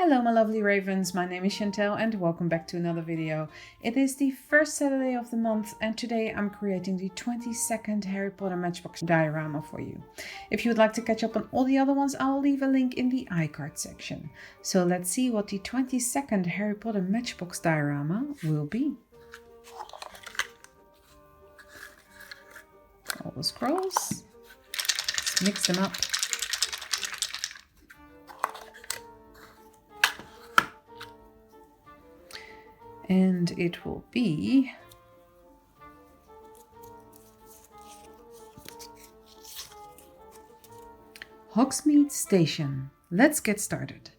Hello my lovely ravens, my name is Chantel and welcome back to another video. It is the first Saturday of the month and today I'm creating the 22nd Harry Potter Matchbox Diorama for you. If you would like to catch up on all the other ones, I'll leave a link in the iCard section. So let's see what the 22nd Harry Potter Matchbox Diorama will be. All the scrolls, let's mix them up. And it will be Hogsmeade Station. Let's get started.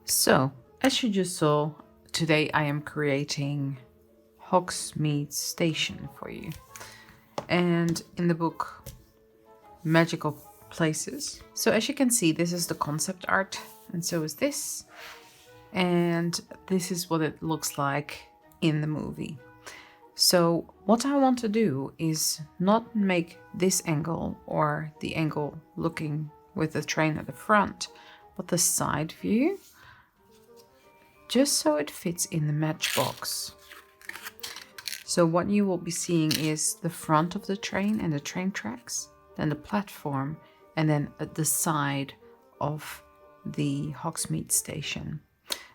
So, as you just saw, today I am creating Hogsmeade Station for you. And in the book, Magical Places. So as you can see, this is the concept art, and so is this. And this is what it looks like in the movie. So what I want to do is not make this angle or the angle looking with the train at the front, but the side view, just so it fits in the matchbox. So what you will be seeing is the front of the train and the train tracks, then the platform, and then at the side of the Hogsmeade Station.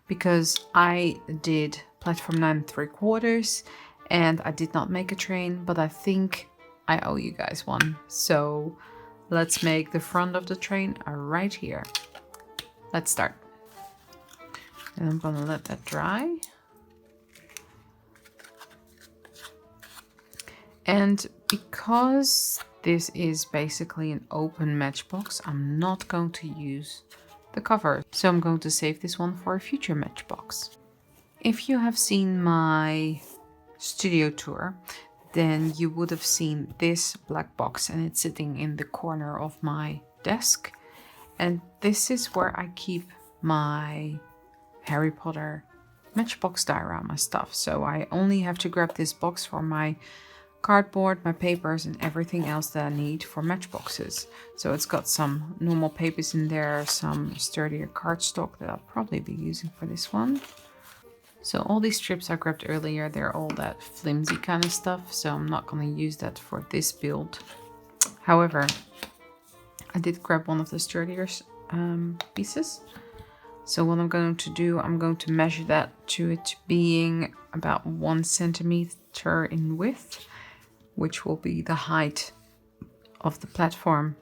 Because I did platform 9 3/4 and I did not make a train, but I think I owe you guys one. So let's make the front of the train right here. Let's start. And I'm gonna let that dry. And because this is basically an open matchbox, I'm not going to use the cover, so I'm going to save this one for a future matchbox. If you have seen my studio tour, then you would have seen this black box, and it's sitting in the corner of my desk, and this is where I keep my Harry Potter Matchbox Diorama stuff. So I only have to grab this box for my cardboard, my papers, and everything else that I need for matchboxes. So it's got some normal papers in there, some sturdier cardstock that I'll probably be using for this one. So all these strips I grabbed earlier, they're all that flimsy kind of stuff, so I'm not going to use that for this build. However, I did grab one of the sturdier pieces. So what I'm going to do, I'm going to measure that to it being about 1 centimeter in width, which will be the height of the platform,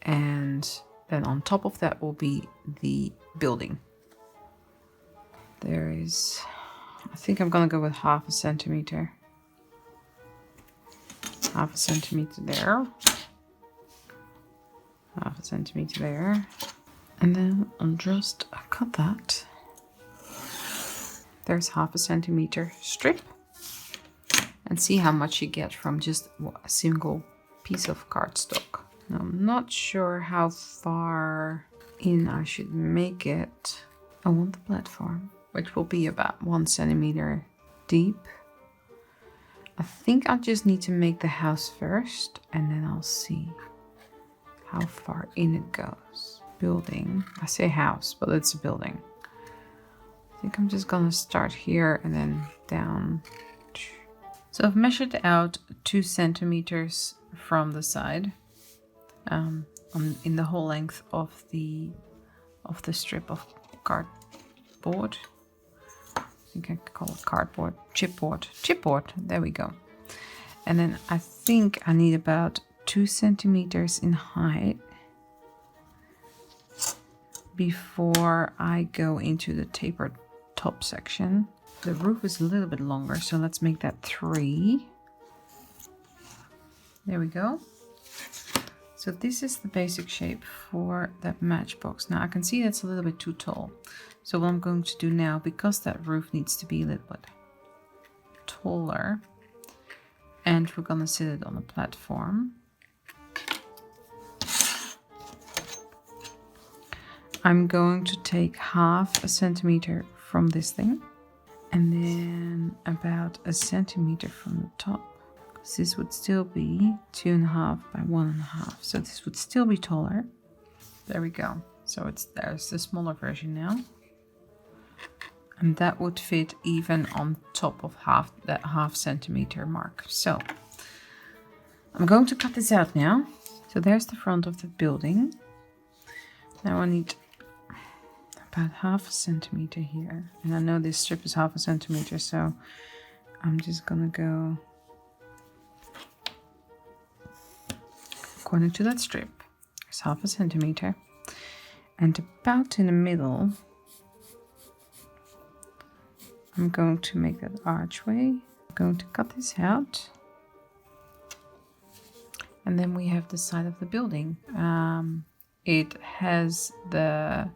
and then on top of that will be the building. There is, I think I'm gonna go with 1/2 centimeter. 1/2 centimeter there. 1/2 centimeter there. And then I'll just cut that. There's 1/2 centimeter strip. And see how much you get from just a single piece of cardstock. Now, I'm not sure how far in I should make it. I want the platform, which will be about 1 centimeter deep. I think I just need to make the house first, and then I'll see how far in it goes. Building, I say house, but it's a building. I think I'm just gonna start here and then down. So I've measured out 2 centimeters from the side, in the whole length of the strip of cardboard. I think I could call it cardboard, chipboard. There we go. And then I think I need about 2 centimeters in height before I go into the tapered top section. The roof is a little bit longer, so let's make that 3. There we go. So this is the basic shape for that matchbox. Now I can see that's a little bit too tall. So what I'm going to do now, because that roof needs to be a little bit taller, and we're gonna sit it on a platform, I'm going to take 1/2 centimeter from this thing, and then about 1 centimeter from the top. This would still be 2.5 by 1.5, so this would still be taller. There we go. So there's the smaller version now. And that would fit even on top of that half centimeter mark. So I'm going to cut this out now. So there's the front of the building. Now I need about half a centimeter here. And I know this strip is half a centimeter, so I'm just gonna go according to that strip. There's half a centimeter. And about in the middle, I'm going to make that archway. I'm going to cut this out. And then we have the side of the building. It has the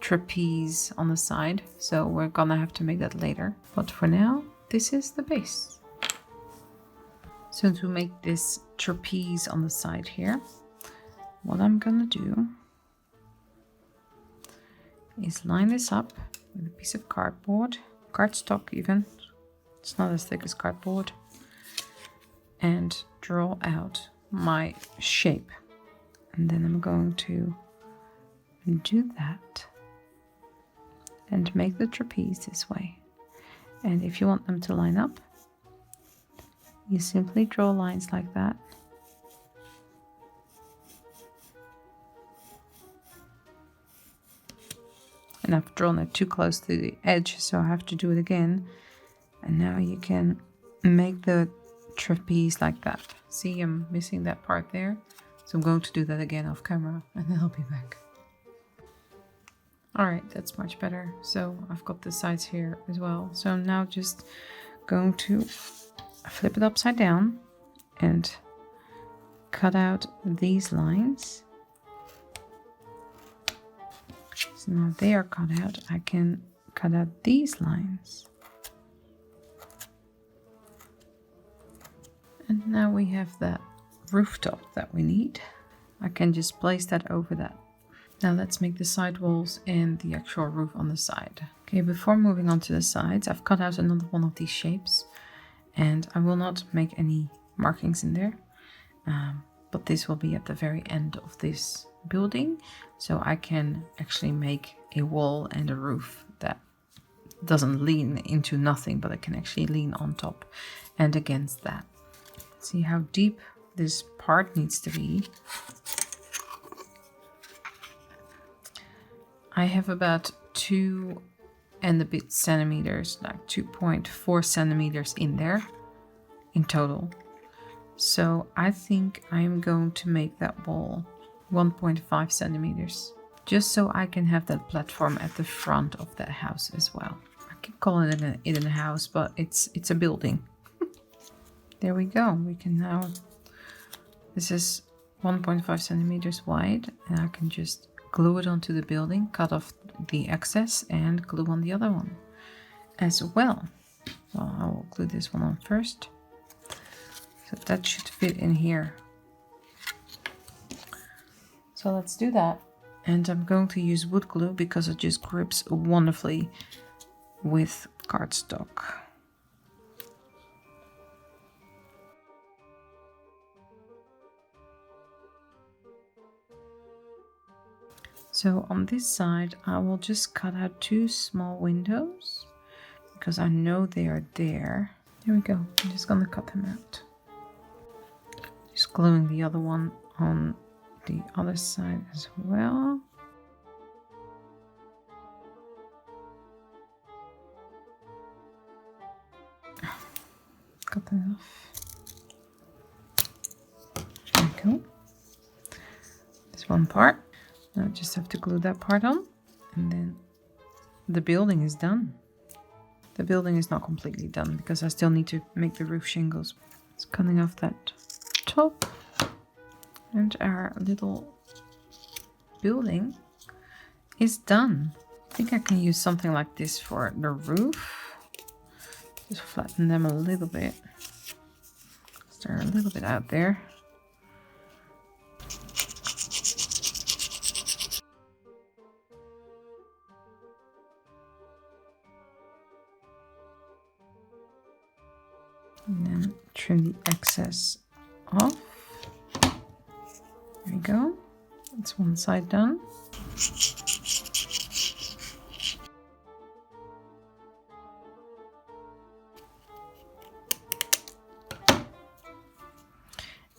trapeze on the side, so we're gonna have to make that later. But for now, this is the base. So to make this trapeze on the side here, what I'm gonna do is line this up with a piece of cardboard. Cardstock even, it's not as thick as cardboard, and draw out my shape. And then I'm going to do that and make the trapeze this way. And if you want them to line up, you simply draw lines like that. And I've drawn it too close to the edge, so I have to do it again. And now you can make the trapeze like that. See, I'm missing that part there. So I'm going to do that again off camera and then I'll be back. Alright, that's much better. So I've got the sides here as well. So I'm now just going to flip it upside down and cut out these lines. So now they are cut out, I can cut out these lines. And now we have that rooftop that we need. I can just place that over that. Now let's make the side walls and the actual roof on the side. Okay, before moving on to the sides, I've cut out another one of these shapes. And I will not make any markings in there. But this will be at the very end of this building, so I can actually make a wall and a roof that doesn't lean into nothing, but it can actually lean on top and against that. See how deep this part needs to be. I have about 2 and a bit centimeters, like 2.4 centimeters in there in total. So I think I'm going to make that wall 1.5 centimeters, just so I can have that platform at the front of that house as well. I keep calling it a house, but it's a building. There we go. We can now, this is 1.5 centimeters wide, and I can just glue it onto the building, cut off the excess and glue on the other one as well. So I will glue this one on first. So that should fit in here. So let's do that. And I'm going to use wood glue because it just grips wonderfully with cardstock. So on this side, I will just cut out 2 small windows because I know they are there. There we go. I'm just gonna cut them out. Just gluing the other one on the other side as well. Cut them off. There we go. This one part. Now I just have to glue that part on, and then the building is done. The building is not completely done because I still need to make the roof shingles. It's cutting off that top, and our little building is done. I think I can use something like this for the roof. Just flatten them a little bit. They're a little bit out there. And then trim the excess off. There we go. That's one side done.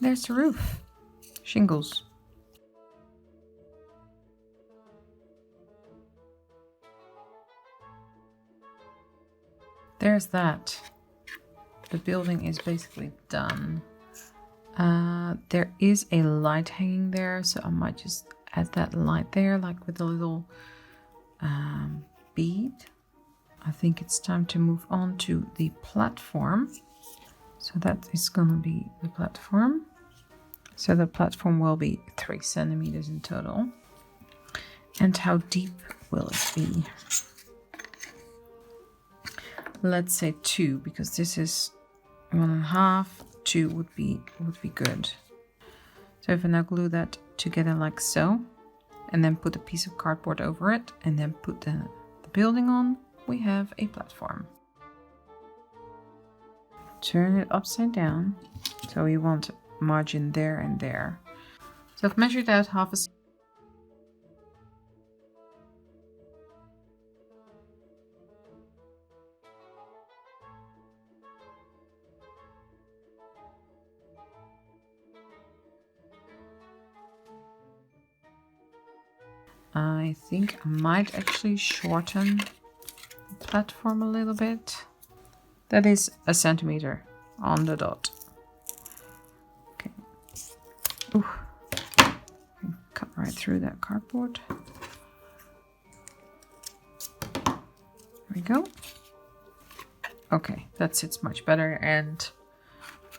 There's the roof. Shingles. There's that. The building is basically done. There is a light hanging there, so I might just add that light there, like with a little bead. I think it's time to move on to the platform. So that is gonna be the platform. So the platform will be 3 centimeters in total. And how deep will it be? Let's say 2, because this is 1.5. 2 would be good. So if I now glue that together like so, and then put a piece of cardboard over it, and then put the building on, we have a platform. Turn it upside down. So we want margin there and there. So I've measured out half a I think I might actually shorten the platform a little bit. That is 1 centimeter on the dot. Okay. Ooh. Cut right through that cardboard. There we go. Okay, that sits much better, and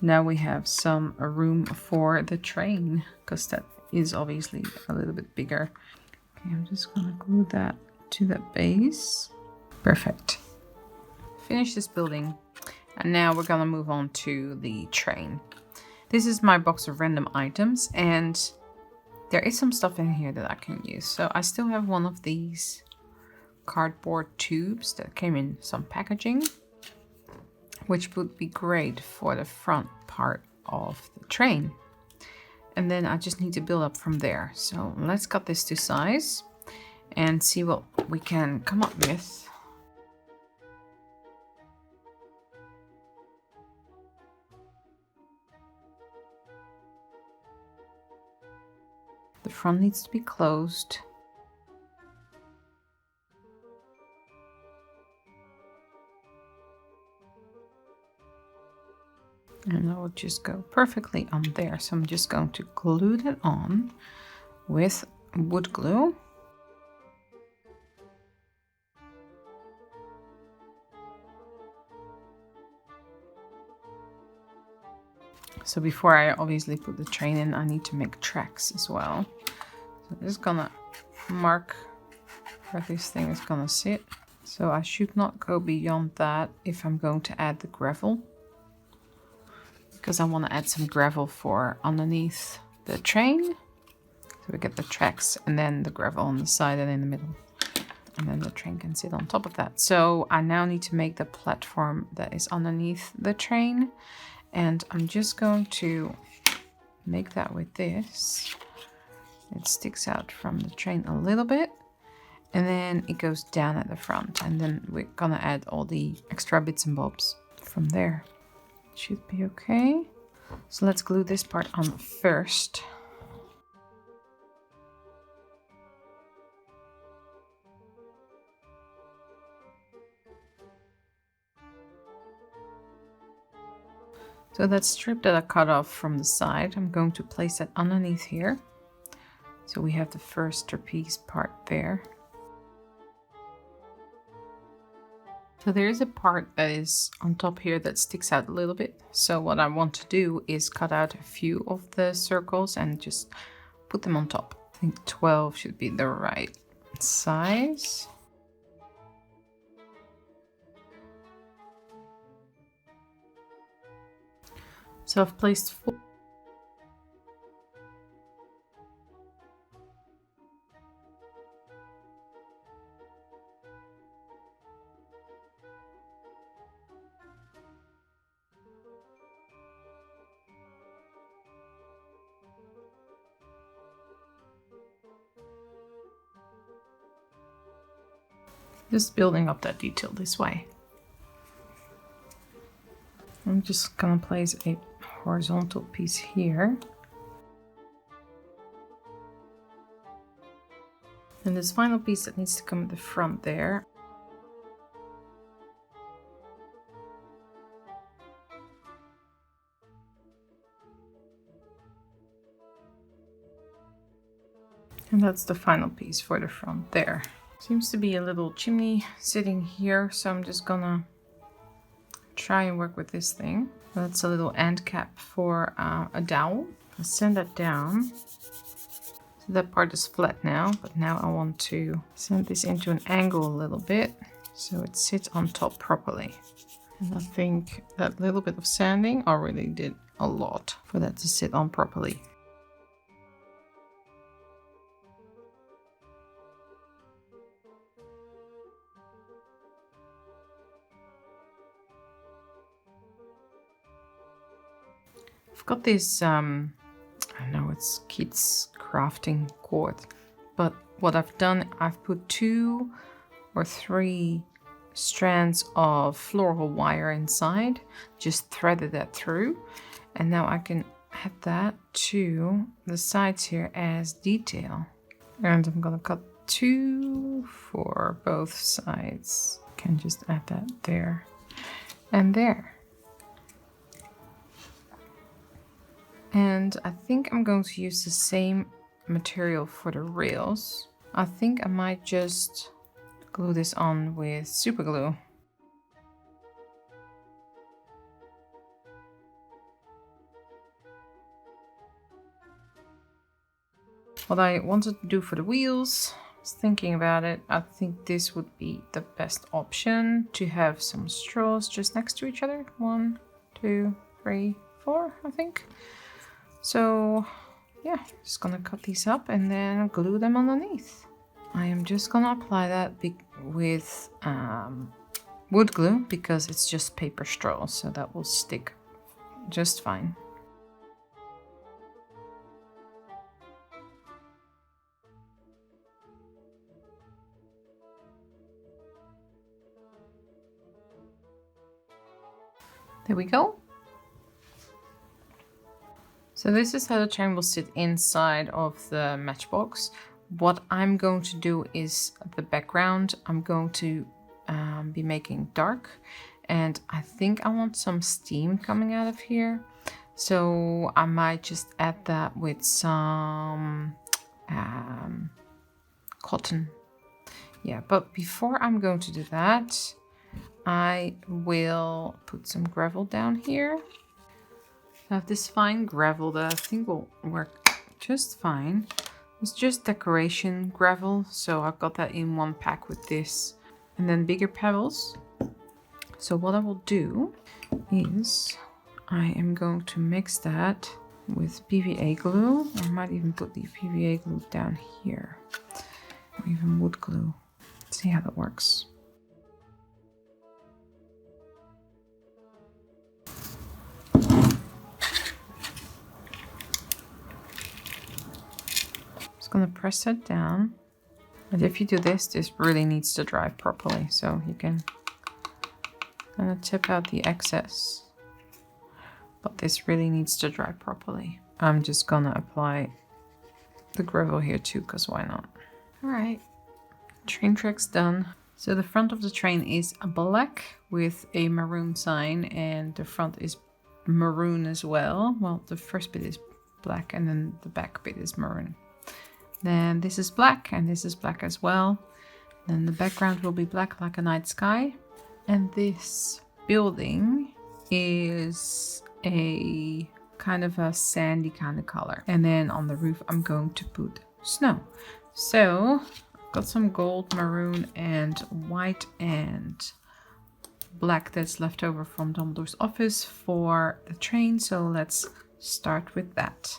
now we have some room for the train, because that is obviously a little bit bigger. Okay, I'm just gonna glue that to the base. Perfect. Finish this building, and now we're gonna move on to the train. This is my box of random items, and there is some stuff in here that I can use. So I still have one of these cardboard tubes that came in some packaging, which would be great for the front part of the train. And then I just need to build up from there. So let's cut this to size and see what we can come up with. The front needs to be closed. And that will just go perfectly on there. So I'm just going to glue that on with wood glue. So before I obviously put the train in, I need to make tracks as well. So I'm just gonna mark where this thing is gonna sit. So I should not go beyond that if I'm going to add the gravel, because I want to add some gravel for underneath the train. So we get the tracks and then the gravel on the side and in the middle. And then the train can sit on top of that. So I now need to make the platform that is underneath the train. And I'm just going to make that with this. It sticks out from the train a little bit. And then it goes down at the front. And then we're gonna add all the extra bits and bobs from there. Should be okay. So let's glue this part on first. So that strip that I cut off from the side, I'm going to place that underneath here. So we have the first trapeze part there. So there is a part that is on top here that sticks out a little bit. So what I want to do is cut out a few of the circles and just put them on top. I think 12 should be the right size. So I've placed 4. Just building up that detail this way. I'm just gonna place a horizontal piece here. And this final piece that needs to come at the front there. And that's the final piece for the front there. Seems to be a little chimney sitting here, so I'm just gonna try and work with this thing. That's a little end cap for a dowel. I'll sand that down. So that part is flat now, but now I want to sand this into an angle a little bit so it sits on top properly. And I think that little bit of sanding already did a lot for that to sit on properly. I've got this, I know it's kids crafting cord, but what I've done, I've put 2 or 3 strands of floral wire inside, just threaded that through, and now I can add that to the sides here as detail. And I'm gonna cut 2 for both sides. Can just add that there and there. And I think I'm going to use the same material for the rails. I think I might just glue this on with super glue. What I wanted to do for the wheels, I was thinking about it. I think this would be the best option, to have some straws just next to each other. 1, 2, 3, 4, I think. So yeah, just gonna cut these up and then glue them underneath. I am just gonna apply that with wood glue because it's just paper straw, so that will stick just fine. There we go. So this is how the chain will sit inside of the matchbox. What I'm going to do is the background I'm going to be making dark, and I think I want some steam coming out of here. So I might just add that with some cotton. Yeah, but before I'm going to do that, I will put some gravel down here. I have this fine gravel that I think will work just fine. It's just decoration gravel, so I've got that in one pack with this. And then bigger pebbles. So what I will do is I am going to mix that with PVA glue. I might even put the PVA glue down here, or even wood glue. Let's see how that works. Just gonna press that down. And if you do this, this really needs to dry properly, so you can kind of tip out the excess. But this really needs to dry properly. I'm just gonna apply the gravel here too, because why not? All right, train track's done. So the front of the train is black with a maroon sign, and the front is maroon as well. Well, the first bit is black and then the back bit is maroon. Then this is black and this is black as well. Then the background will be black like a night sky. And this building is a kind of a sandy kind of color. And then on the roof I'm going to put snow. So I've got some gold, maroon and white and black that's left over from Dumbledore's office for the train. So let's start with that.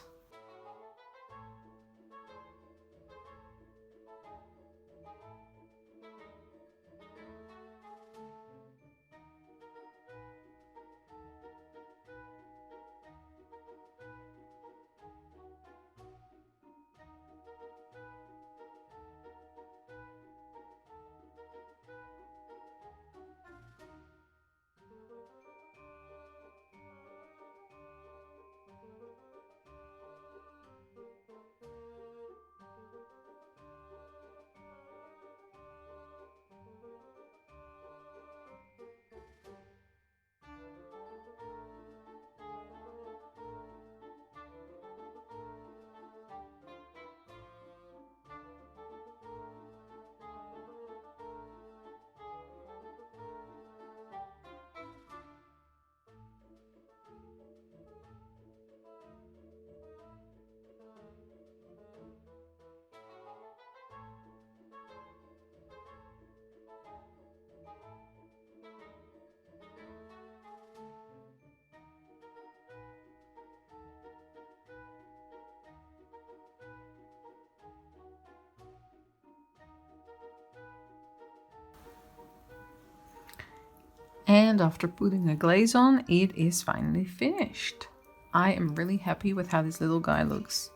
And after putting a glaze on, it is finally finished. I am really happy with how this little guy looks.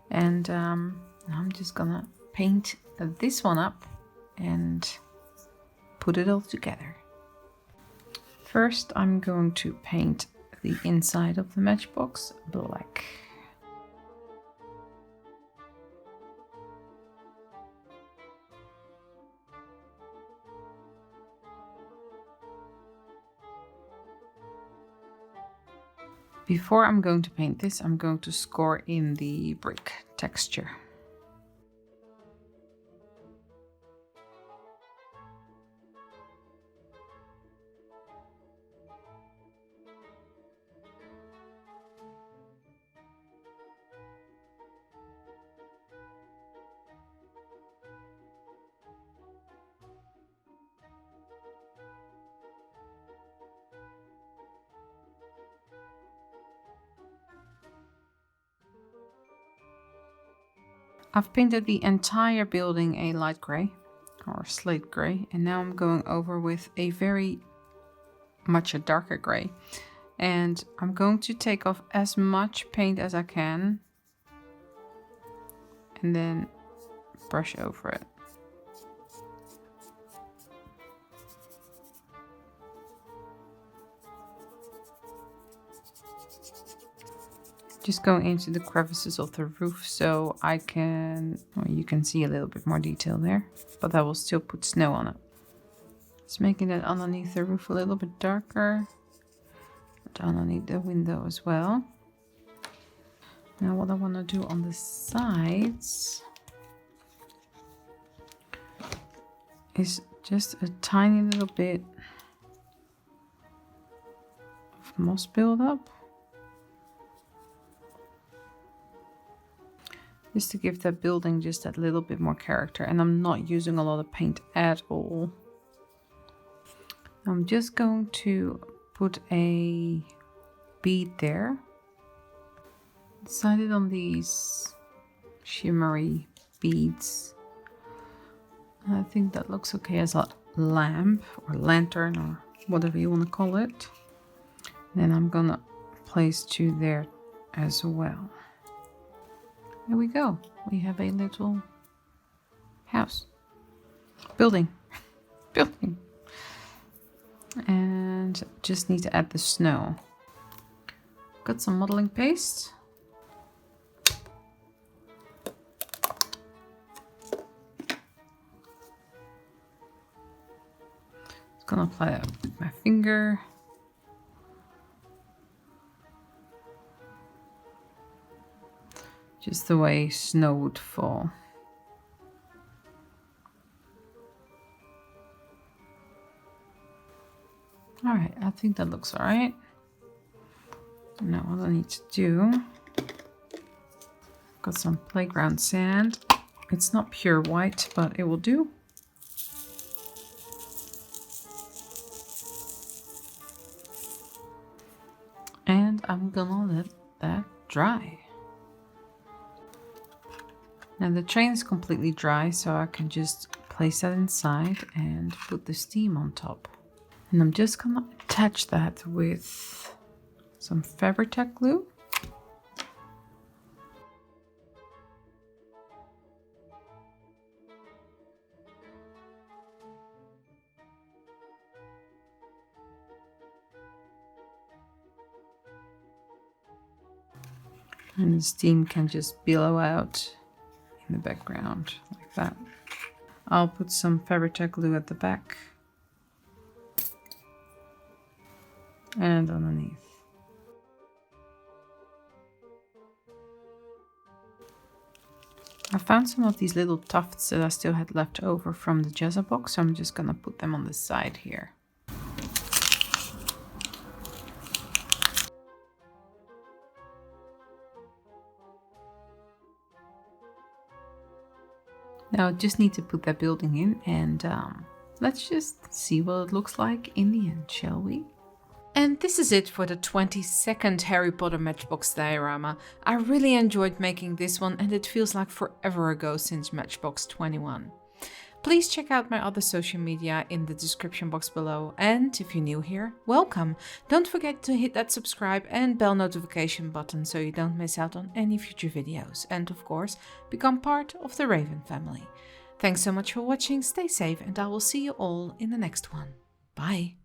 And I'm just gonna paint this one up and put it all together. First, I'm going to paint the inside of the matchbox black. Before I'm going to paint this, I'm going to score in the brick texture. I've painted the entire building a light grey or slate grey, and now I'm going over with a very much a darker grey, and I'm going to take off as much paint as I can and then brush over it. Just going into the crevices of the roof so I can, well, you can see a little bit more detail there, but I will still put snow on it. Just making it underneath the roof a little bit darker, but underneath the window as well. Now what I want to do on the sides is just a tiny little bit of moss buildup. Just to give that building just that little bit more character, and I'm not using a lot of paint at all. I'm just going to put a bead there. Decided on these shimmery beads. I think that looks okay as a lamp or lantern or whatever you want to call it. Then I'm gonna place 2 there as well. There we go. We have a little house. Building. Building. And just need to add the snow. Got some modeling paste. Just gonna apply that with my finger. Just the way snow would fall. All right, I think that looks all right. Now what I need to do, got some playground sand. It's not pure white, but it will do. And I'm gonna let that dry. Now the train is completely dry, so I can just place that inside and put the steam on top. And I'm just gonna attach that with some Fabri-Tac glue. And the steam can just billow out in the background like that. I'll put some Fabri-Tac glue at the back and underneath. I found some of these little tufts that I still had left over from the Jazza box, so I'm just gonna put them on the side here. Now I just need to put that building in, and let's just see what it looks like in the end, shall we? And this is it for the 22nd Harry Potter Matchbox Diorama. I really enjoyed making this one, and it feels like forever ago since Matchbox 21. Please check out my other social media in the description box below, and if you're new here, welcome! Don't forget to hit that subscribe and bell notification button so you don't miss out on any future videos, and of course, become part of the Raven family. Thanks so much for watching, stay safe, and I will see you all in the next one. Bye!